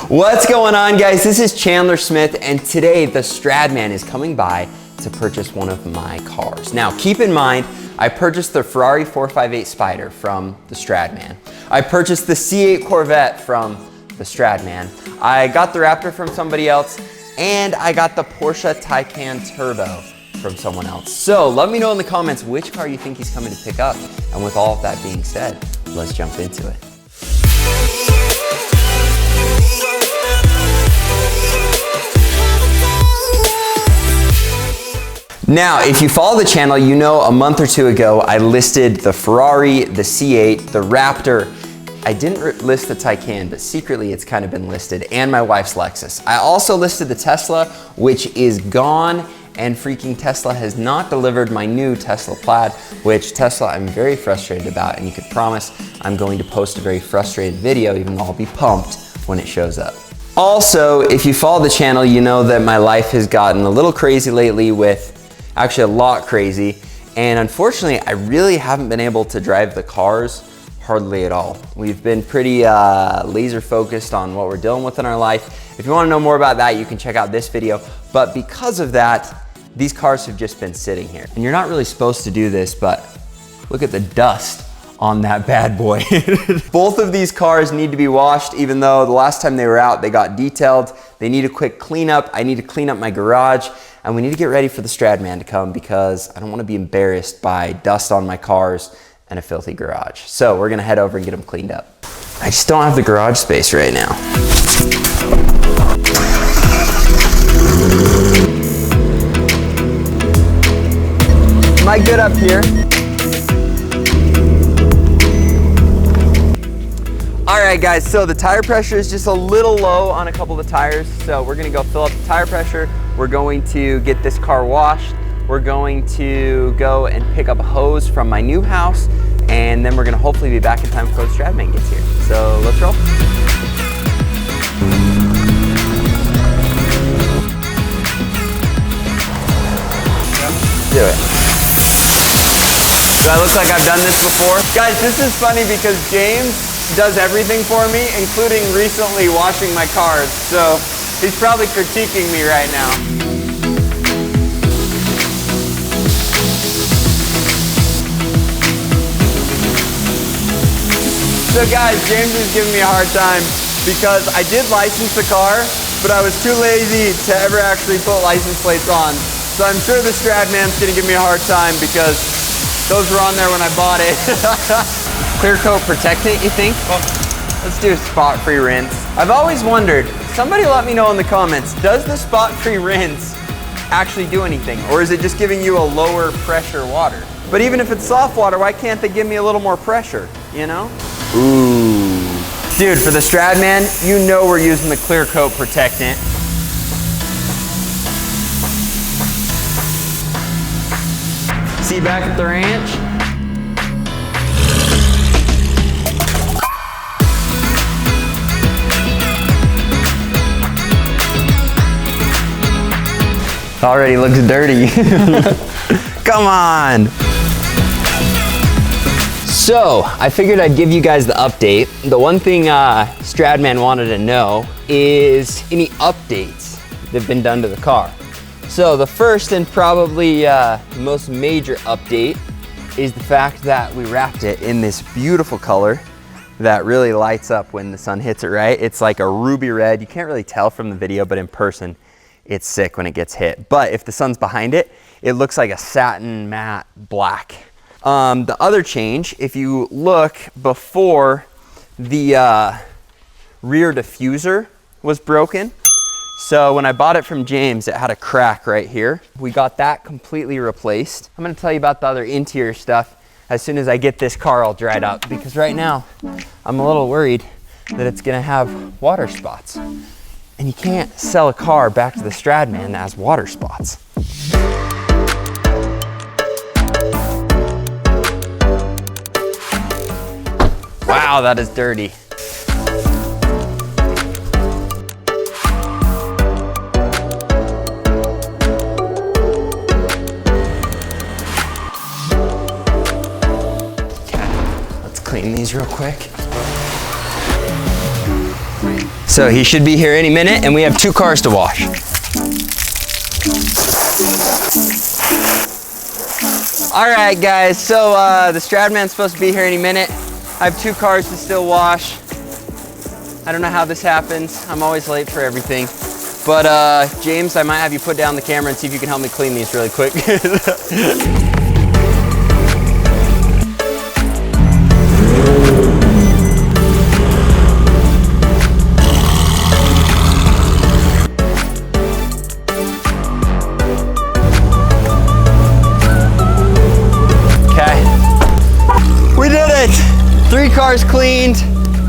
What's going on, guys? This is Chandler Smith, and today the Stradman is coming by to purchase one of my cars. Now, keep in mind, I purchased the Ferrari 458 Spider from the Stradman. I purchased the C8 Corvette from the Stradman. I got the Raptor from somebody else, and I got the Porsche Taycan Turbo from someone else. So let me know in the comments which car you think he's coming to pick up. And with all of that being said, let's jump into it. Now, if you follow the channel, you know a month or two ago, I listed the Ferrari, the C8, the Raptor. I didn't list the Taycan, but secretly it's kind of been listed, and my wife's Lexus. I also listed the Tesla, which is gone, and freaking Tesla has not delivered my new Tesla Plaid, which Tesla I'm very frustrated about, and you can promise I'm going to post a very frustrated video, even though I'll be pumped when it shows up. Also, if you follow the channel, you know that my life has gotten a little crazy lately with actually a lot crazy, and unfortunately I really haven't been able to drive the cars hardly at all. We've been pretty laser focused on what we're dealing with in our life. If you want to know more about that, you can check out this video, but because of that, these cars have just been sitting here. And you're not really supposed to do this, but look at the dust on that bad boy. Both of these cars need to be washed, even though the last time they were out, they got detailed. They need a quick cleanup. I need to clean up my garage, and we need to get ready for the Stradman to come because I don't want to be embarrassed by dust on my cars and a filthy garage. So we're gonna head over and get them cleaned up. I just don't have the garage space right now. Am I good up here? All right, guys, so the tire pressure is just a little low on a couple of the tires. So we're gonna go fill up the tire pressure. We're going to get this car washed. We're going to go and pick up a hose from my new house, and then we're gonna hopefully be back in time before the Stradman gets here. So let's roll. Do it. Do I look like I've done this before? Guys, this is funny because James does everything for me, including recently washing my cars. So he's probably critiquing me right now. So guys, James is giving me a hard time because I did license the car, but I was too lazy to ever actually put license plates on. So I'm sure the Stradman's gonna give me a hard time because those were on there when I bought it. Clear coat protectant, you think? Well, let's do a spot-free rinse. I've always wondered, somebody let me know in the comments, does the spot-free rinse actually do anything? Or is it just giving you a lower pressure water? But even if it's soft water, why can't they give me a little more pressure, you know? Ooh. Dude, for the Stradman, you know we're using the clear coat protectant. See back at the ranch? Already looks dirty. Come on. So, I figured I'd give you guys the update. The one thing Stradman wanted to know is any updates that have been done to the car. So the first and probably most major update is the fact that we wrapped it in this beautiful color that really lights up when the sun hits it, right? It's like a ruby red. You can't really tell from the video, but in person, it's sick when it gets hit. But if the sun's behind it, it looks like a satin matte black. The other change, if you look before the rear diffuser was broken, so when I bought it from James, it had a crack right here. We got that completely replaced. I'm gonna tell you about the other interior stuff as soon as I get this car all dried up, because right now I'm a little worried that it's gonna have water spots. And you can't sell a car back to the Stradman that has water spots. Wow, that is dirty. Okay, let's clean these real quick. So he should be here any minute, and we have 2 cars to wash. All right, guys, so the Stradman's supposed to be here any minute. I have 2 cars to still wash. I don't know how this happens. I'm always late for everything. But James, I might have you put down the camera and see if you can help me clean these really quick. We did it! 3 cars cleaned,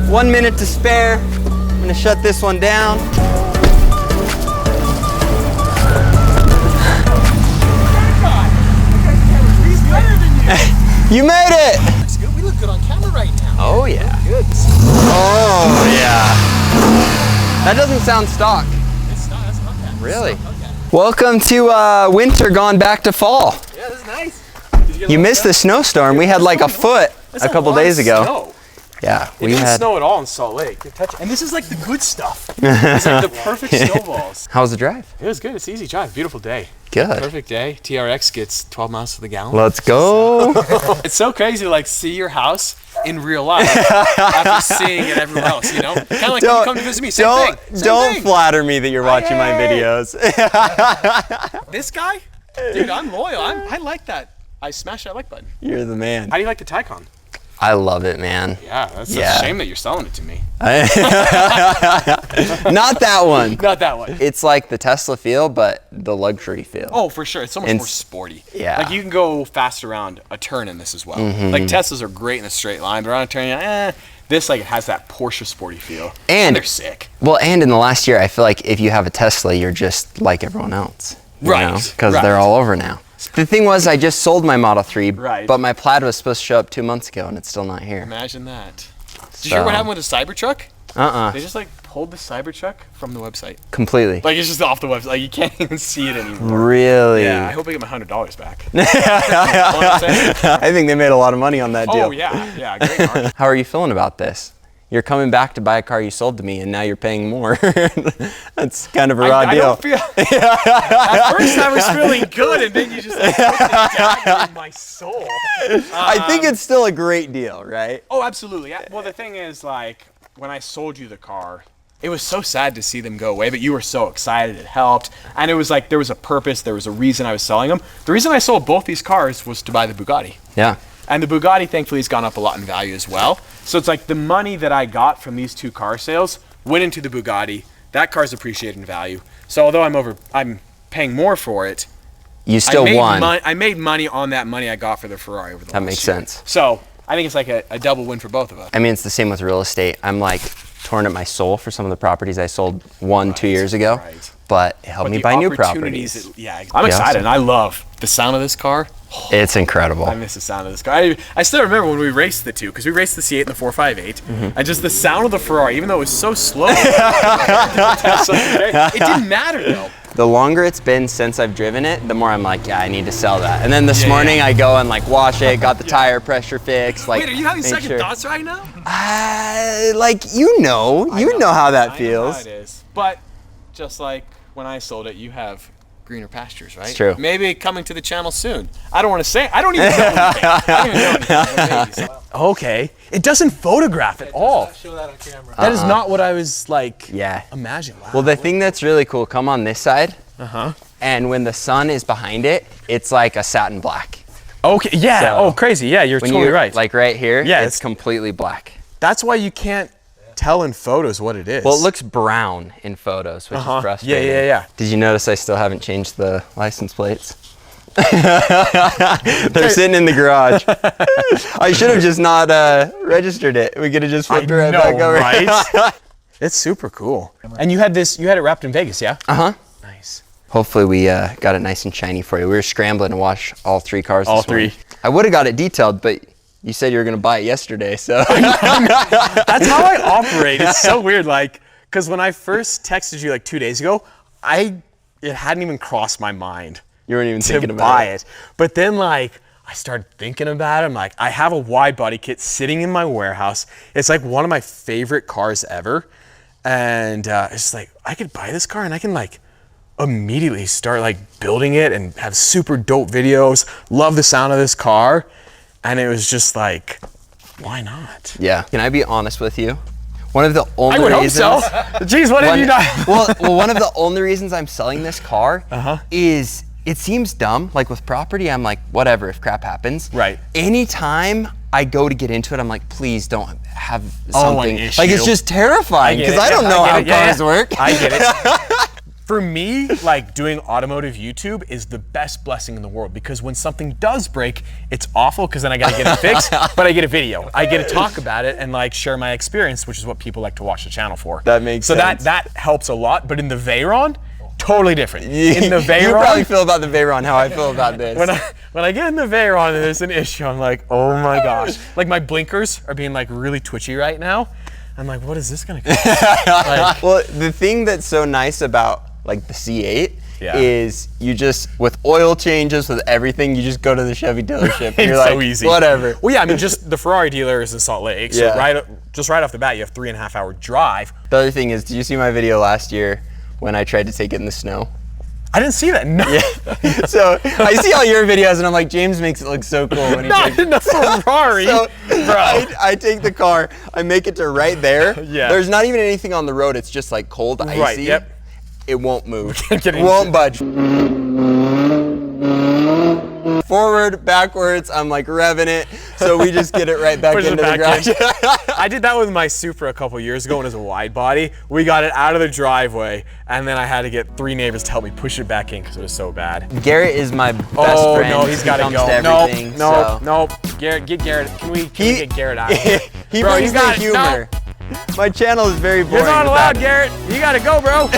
1 minute to spare. I'm gonna shut this one down. You made it! Looks good. We look good on camera right now. Oh yeah. Good. Oh yeah. That doesn't sound stock. It's not, that's not that. Really? It's not okay. Welcome to winter gone back to fall. Yeah, this is nice. You missed the snowstorm. We had like a foot a couple days ago. Snow. Yeah, It didn't snow at all in Salt Lake. And this is like the good stuff. It's like the perfect snowballs. How was the drive? It was good. It's an easy drive. Beautiful day. Good. Perfect day. TRX gets 12 miles to the gallon. Let's go. It's so crazy to like see your house in real life after seeing it everywhere else, you know? Kind of like when you come to visit me. Same thing. Don't flatter me that you're watching my videos. This guy? Dude, I'm loyal. I like that. I smash that like button. You're the man. How do you like the Taycan? I love it, man. Yeah, that's a shame that you're selling it to me. Not that one. Not that one. It's like the Tesla feel, but the luxury feel. Oh, for sure. It's so much more sporty. Yeah. Like you can go fast around a turn in this as well. Like Teslas are great in a straight line, but on a turn, this like it has that Porsche sporty feel. And they're sick. Well, and in the last year, I feel like if you have a Tesla, you're just like everyone else. Right. Because they're all over now. The thing was, I just sold my Model 3, but my Plaid was supposed to show up 2 months ago, and it's still not here. Imagine that. Did you hear what happened with the Cybertruck? They just like pulled the Cybertruck from the website. Completely. Like it's just off the website. Like you can't even see it anymore. Really? Yeah. I hope I get my $100 back. I think they made a lot of money on that deal. Oh yeah, yeah, great market. How are you feeling about this? You're coming back to buy a car you sold to me, and now you're paying more. That's kind of a raw deal. At first I was feeling good, and then you just like put the dagger in my soul. I think it's still a great deal, right? Oh, absolutely. Well, the thing is, like, when I sold you the car, it was so sad to see them go away, but you were so excited, it helped. And it was like, there was a purpose, there was a reason I was selling them. The reason I sold both these cars was to buy the Bugatti. Yeah. And the Bugatti, thankfully, has gone up a lot in value as well. So it's like the money that I got from these 2 car sales went into the Bugatti. That car's appreciated in value. So although I'm paying more for it, you still won. I made money on that money I got for the Ferrari over the last year. That makes sense. So I think it's like a double win for both of us. I mean, it's the same with real estate. I'm like torn at my soul for some of the properties I sold 2 years ago, but it helped me buy new properties. I'm excited, and I love the sound of this car. It's incredible. I miss the sound of this car. I still remember when we raced the 2, because we raced the C8 and the 458, and just the sound of the Ferrari, even though it was so slow, it didn't matter though. The longer it's been since I've driven it, the more I'm like, yeah, I need to sell that. And then this morning I go and like wash it, got the tire pressure fixed. Like, wait, are you having second thoughts right now? Like, you know how that feels. I know how it is. But just like when I sold it, you have greener pastures, right? It's true. Maybe coming to the channel soon. I don't want to say. I don't even know anything. I don't even know anything. Okay. It doesn't photograph at all. Show that on camera. That is not what I was like. Yeah. Imagine. Wow. Well, the thing that's really cool, come on this side. And when the sun is behind it, it's like a satin black. Okay. Yeah. So, crazy. Yeah, you're totally right. Like right here, yeah, it's completely black. That's why you can't tell in photos what it is. Well, it looks brown in photos, which is frustrating. Yeah. Did you notice I still haven't changed the license plates? They're sitting in the garage. I should have just not registered it. We could have just flipped it right back over. Right? It's super cool. And you had it wrapped in Vegas, yeah? Nice. Hopefully we got it nice and shiny for you. We were scrambling to wash all 3 cars all this morning. 3. I would have got it detailed, but you said you were going to buy it yesterday, so. That's how I operate. It's so weird, like, because when I first texted you like 2 days ago, it hadn't even crossed my mind. You weren't even thinking about buy it. But then like, I started thinking about it. I'm like, I have a wide body kit sitting in my warehouse. It's like one of my favorite cars ever. and it's like, I could buy this car and I can like immediately start like building it and have super dope videos, love the sound of this car. And it was just like, why not? Yeah. Can I be honest with you? One of the only I would reasons, hope so. Jeez, what have you done? well, one of the only reasons I'm selling this car is it seems dumb. Like with property, I'm like, whatever, if crap happens. Right. Anytime I go to get into it, I'm like, please don't have something. An issue. Like, it's just terrifying because I don't know how cars work. I get it. For me, like doing automotive YouTube is the best blessing in the world, because when something does break, it's awful because then I gotta get it fixed, but I get a video. I get to talk about it and like share my experience, which is what people like to watch the channel for. That makes sense. So that helps a lot, but in the Veyron, totally different. In the Veyron, you probably feel about the Veyron how I feel about this. When I get in the Veyron and there's an issue, I'm like, oh my gosh. Like my blinkers are being like really twitchy right now. I'm like, what is this gonna cost? Like, well, the thing that's so nice about like the C8 is you just, with oil changes, with everything, you just go to the Chevy dealership. And you're it's like, so easy. Whatever. Well, yeah, I mean, just the Ferrari dealer is in Salt Lake, so right off the bat, you have 3.5 hour drive. The other thing is, did you see my video last year when I tried to take it in the snow? I didn't see that. No. Yeah. So I see all your videos and I'm like, James makes it look so cool when he Not in the Ferrari, so bro. I take the car, I make it to right there. Yeah. There's not even anything on the road. It's just like cold, icy. Right, yep. It won't move. It won't budge. Forward, backwards, I'm like revving it. So we just get it right back into the garage. I did that with my Supra a couple years ago when it was a wide body. We got it out of the driveway, and then I had to get 3 neighbors to help me push it back in because it was so bad. Garrett is my best friend. Oh no, he's got to go. No. Garrett, get Garrett. Can we get Garrett out? He brings the humor. No. My channel is very boring. You're not allowed, Garrett. You gotta go, bro.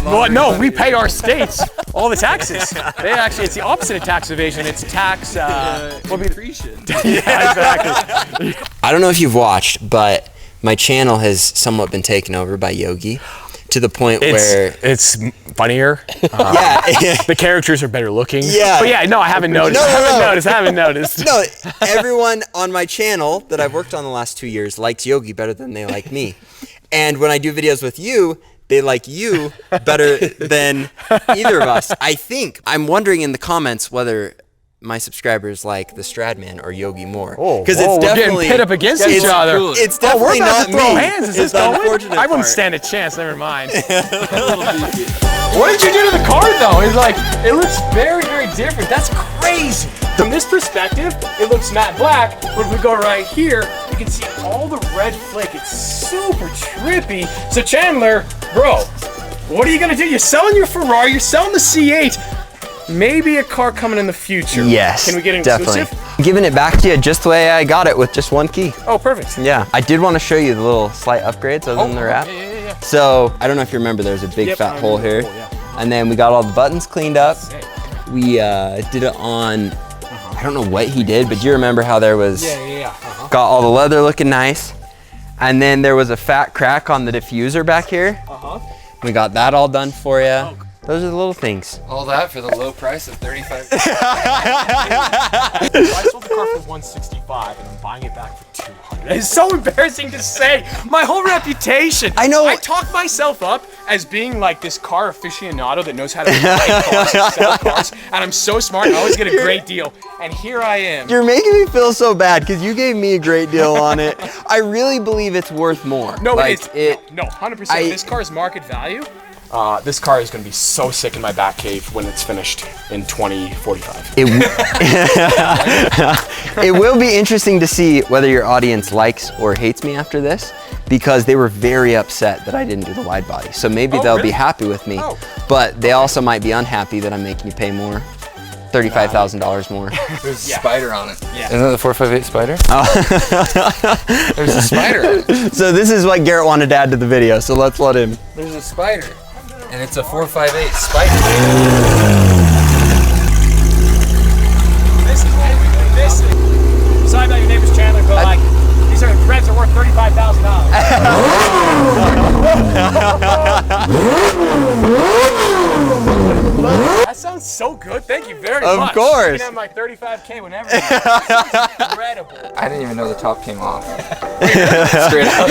Well, no, we pay our states all the taxes. It's the opposite of tax evasion. It's tax. Accretion. Yeah, exactly. I don't know if you've watched, but my channel has somewhat been taken over by Yogi, to the point where it's funnier. The characters are better looking. Yeah. But yeah, no, I haven't noticed. I haven't noticed. No, everyone on my channel that I've worked on the last 2 years likes Yogi better than they like me. And when I do videos with you, they like you better than either of us. I think. I'm wondering in the comments whether my subscribers like the Stradman or Yogi more. Because it's definitely we're getting pit up against each other. It's definitely we're not to throw me. Hands. Is this going? I wouldn't stand a chance. Never mind. What did you do to the car though? It's like it looks very, very different. That's crazy. From this perspective, it looks matte black. But if we go right here, you can see all the red flake. It's super trippy. So Chandler, bro, what are you gonna do? You're selling your Ferrari. You're selling the C8. Maybe a car coming in the future. Yes, can we get an definitely. exclusive? I'm giving it back to you just the way I got it, with just one key. Oh, perfect. Yeah, I did want to show you the little slight upgrades other than the wrap. Yeah. So I don't know if you remember, there's a big fat hole here. And then we got all the buttons cleaned up. We did it on, I don't know what he did, but do you remember how there was, got all the leather looking nice. And then there was a fat crack on the diffuser back here. We got that all done for you. Those are the little things. All that for the low price of $35. I sold the car for $165 and I'm buying it back for $200. It's so embarrassing to say. My whole reputation. I know. I talk myself up as being like this car aficionado that knows how to buy cars and sell cars, and I'm so smart. I always get a great deal, and here I am. You're making me feel so bad because you gave me a great deal on it. I really believe it's worth more. No, like, no, 100%. This car's market value. This car is going to be so sick in my back cave when it's finished in 2045. It will be interesting to see whether your audience likes or hates me after this, because they were very upset that I didn't do the wide body. So maybe they'll be happy with me, but they also might be unhappy that I'm making you pay more. $35,000 more. There's a spider on it. Yeah. Isn't that the 458 spider? Oh. There's a spider on it. So this is what Garrett wanted to add to the video, so let's let him. There's a spider. And it's a 458 spider. This is. Sorry about your neighbor's Chandler, but like, these reds are worth $35,000. That sounds so good. Thank you very much. Of course. You can have my 35K whenever. Incredible. I didn't even know the top came off. Straight up.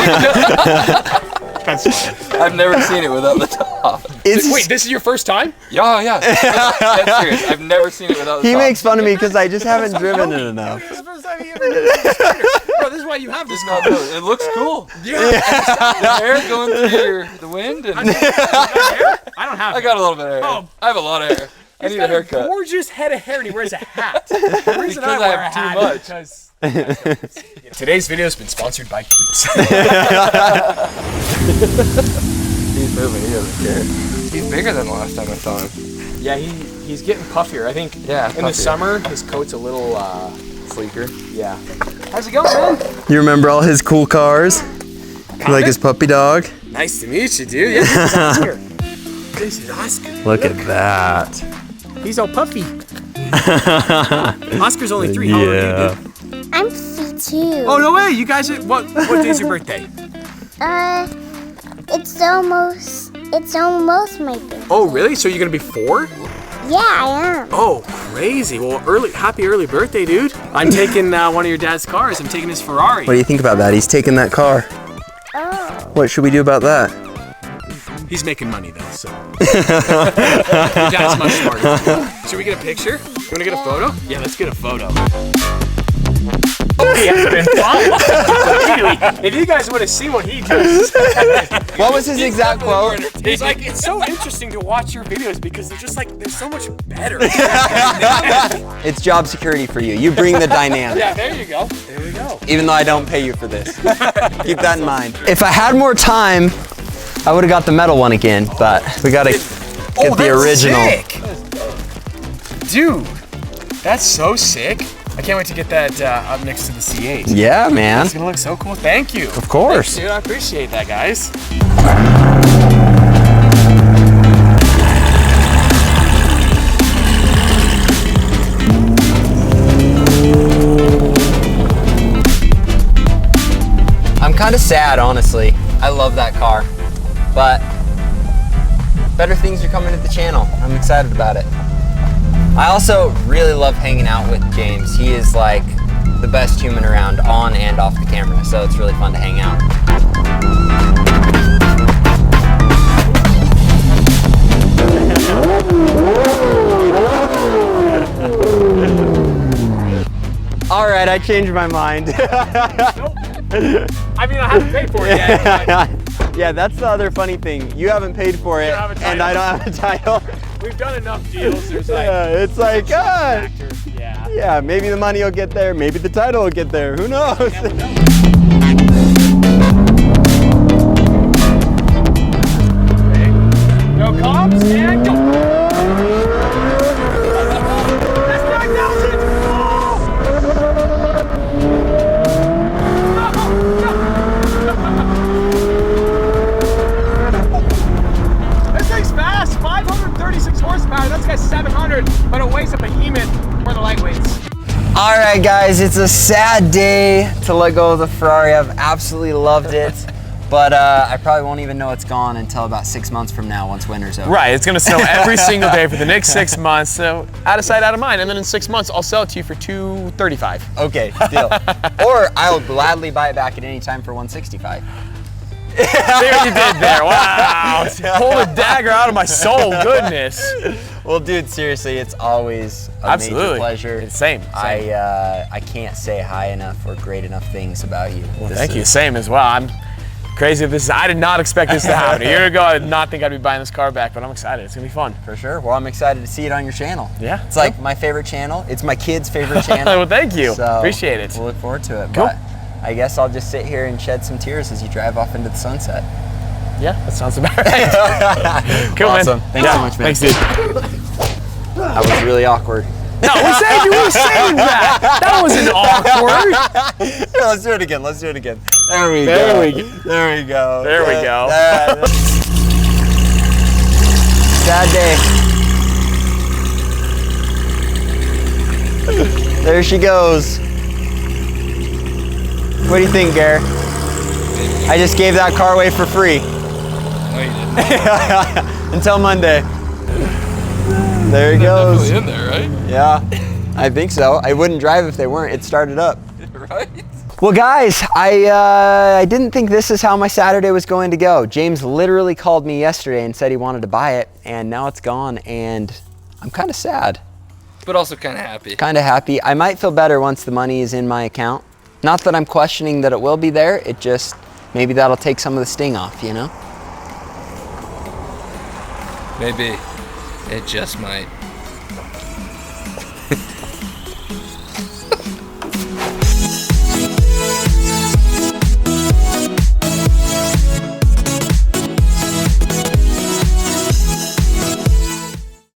That's fine. I've never seen it without the top. Wait, this is your first time? Yeah. That's serious. I've never seen it without the He top. makes fun of me because I just haven't driven it enough. This is the first time you ever did it. Bro, this is why you have this car. It looks cool. Yeah. The hair going through the wind. And I don't have I got a little bit of hair. Oh. I have a lot of hair. I need a haircut. Gorgeous head of hair and he wears a hat. The reason Because I have too much. Because today's video has been sponsored by Keats. He's moving. He doesn't care. He's bigger than the last time I saw him. Yeah, he's getting puffier. I think Yeah, in the puffier. summer his coat's a little Sleeker. yeah. How's it going, man? You remember all his cool cars? Like his puppy dog? Nice to meet you, dude. Yeah, this is Oscar. This is Oscar. Look at that. He's all puffy. Oscar's only 3. How old are you, dude? I'm 52. Oh no way! You guys are what day's your birthday? It's almost my birthday. Oh really? So you're gonna be 4? Yeah, I am. Oh, crazy. Well, happy early birthday, dude. I'm taking one of your dad's cars. I'm taking his Ferrari. What do you think about that? He's taking that car. Oh. What should we do about that? He's making money though, so. Your dad's much smarter. Should we get a picture? You wanna get a photo? Yeah, let's get a photo. He has been fun. If you guys would have seen what he does. What was his exact quote? He's like, it's so interesting to watch your videos because they're just like, they're so much better. It's job security for you. You bring the dynamic. Yeah, there you go. There we go. Even though I don't pay you for this. Keep that in mind. If I had more time, I would have got the metal one again, but we gotta get the original. Sick. Dude, that's so sick. I can't wait to get that up next to the C8. Yeah, man. It's gonna look so cool. Thank you. Of course. Thanks, dude, I appreciate that, guys. I'm kind of sad, honestly. I love that car, but better things are coming to the channel. I'm excited about it. I also really love hanging out with James. He is like the best human around on and off the camera, so it's really fun to hang out. All right, I changed my mind. Nope. I mean, I haven't paid for it yet. But Yeah, that's the other funny thing. You haven't paid for it, don't have a and I don't have a title. we've done enough deals. There's like, Yeah, it's like, factor. Yeah. yeah, maybe the money will get there, maybe the title will get there, who knows? No comps, and go. That's 9,000. This thing's fast. 536 horsepower. That's got 700, but it weighs a behemoth for the lightweights. All right, guys, it's a sad day to let go of the Ferrari. I've absolutely loved it, but I probably won't even know it's gone until about 6 months from now once winter's over. Right, it's gonna snow every single day for the next 6 months. So out of sight, out of mind. And then in 6 months, I'll sell it to you for $235. Okay, deal. Or I'll gladly buy it back at any time for $165. See what you did there? Wow! Pulled a dagger out of my soul. Goodness. Well, dude, seriously, it's always a major pleasure. It's same. I can't say high enough or great enough things about you. Well, thank you. Same as well. I'm crazy. I did not expect this to happen. A year ago, I did not think I'd be buying this car back, but I'm excited. It's gonna be fun. For sure. Well, I'm excited to see it on your channel. Yeah. It's like my favorite channel. It's my kids' favorite channel. Well, thank you. So Appreciate it. We'll look forward to it. Cool. But I guess I'll just sit here and shed some tears as you drive off into the sunset. Yeah, that sounds about right. Cool, Awesome. man. Thanks so much, man. Thanks, dude. That was really awkward. No, we said you were saying that. That wasn't awkward. Yeah, let's do it again. Let's do it again. There we There go. we go. There we go. There we go. Sad day. There she goes. What do you think, Gare? I just gave that car away for free. No, you didn't. Until Monday. There he goes. Definitely in there, right? Yeah, I think so. I wouldn't drive if they weren't. It started up. Right? Well, guys, I didn't think this is how my Saturday was going to go. James literally called me yesterday and said he wanted to buy it, and now it's gone, and I'm kind of sad. But also kind of happy. Kind of happy. I might feel better once the money is in my account. Not that I'm questioning that it will be there. It just, maybe that'll take some of the sting off, you know? Maybe. It just might.